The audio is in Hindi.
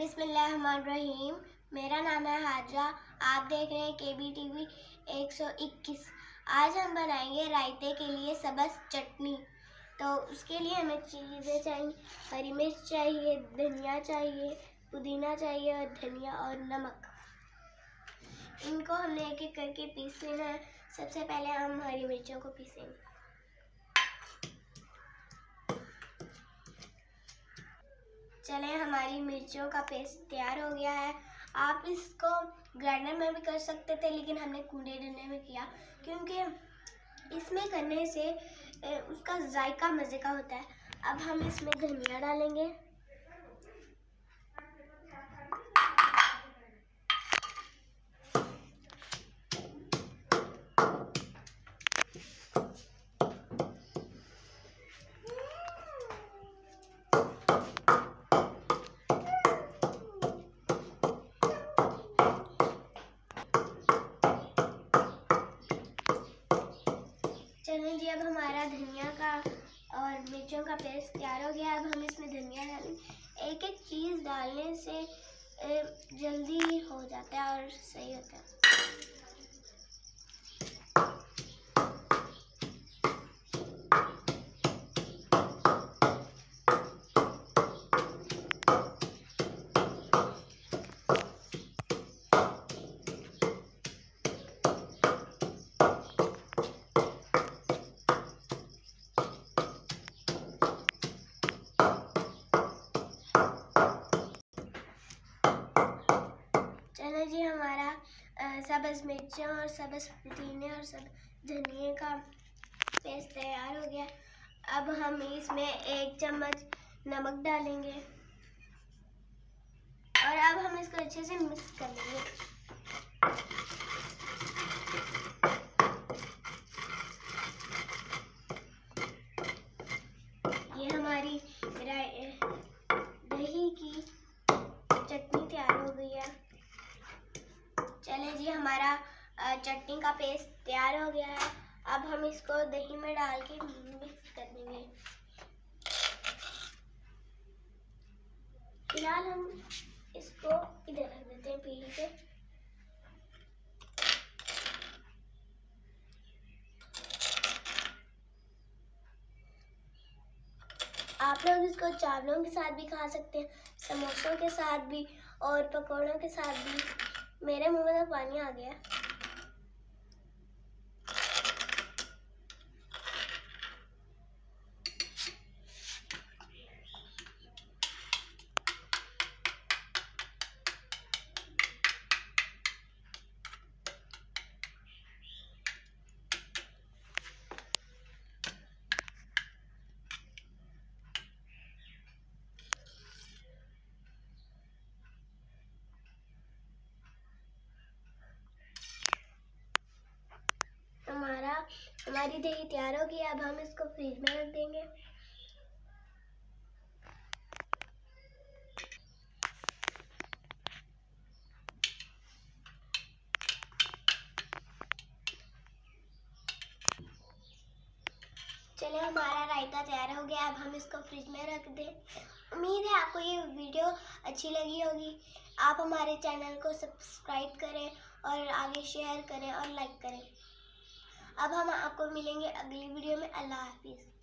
बिस्मिल्लाहिर्रहमानिर्रहीम। मेरा नाम है हाजरा। आप देख रहे हैं KBTV 121। आज हम बनाएंगे रायते के लिए सब्ज़ चटनी। तो उसके लिए हमें चीज़ें चाहिए, हरी मिर्च चाहिए, धनिया चाहिए, पुदीना चाहिए और धनिया और नमक। इनको हमने एक एक करके पीस लेना है। सबसे पहले हम हरी मिर्चों को पीसेंगे। चलें, हमारी मिर्चों का पेस्ट तैयार हो गया है। आप इसको ग्राइंडर में भी कर सकते थे, लेकिन हमने कूड़े डंडे में किया क्योंकि इसमें करने से उसका जायका मज़े का होता है। अब हम इसमें धनिया डालेंगे, चलें जी। अब हमारा धनिया का और मिर्चों का पेस्ट तैयार हो गया। अब हम इसमें धनिया डालेंगे। एक एक चीज़ डालने से जल्दी हो जाता है और सही होता है। चलो जी, हमारा सब्ज़ मिर्चों और सब्ज़ पुदीने और सब्ज़ धनिए का पेस्ट तैयार हो गया। अब हम इसमें 1 चम्मच नमक डालेंगे और अब हम इसको अच्छे से मिक्स कर लेंगे। ये हमारी दही की चटनी तैयार हो गई है। चलें जी, हमारा चटनी का पेस्ट तैयार हो गया है। अब हम इसको दही में डाल के मिक्स कर देंगे। फिलहाल हम इसको इधर रख देते हैं पीढ़ी पे। आप लोग इसको चावलों के साथ भी खा सकते हैं, समोसों के साथ भी और पकौड़ों के साथ भी। मेरे मुंह में तो पानी आ गया। हमारी दही तैयार हो गई। अब हम इसको फ्रिज में रख देंगे। चलिए, हमारा रायता तैयार हो गया। अब हम इसको फ्रिज में रख दें। उम्मीद है आपको ये वीडियो अच्छी लगी होगी। आप हमारे चैनल को सब्सक्राइब करें और आगे शेयर करें और लाइक करें। अब हम आपको मिलेंगे अगली वीडियो में। अल्लाह हाफिज़।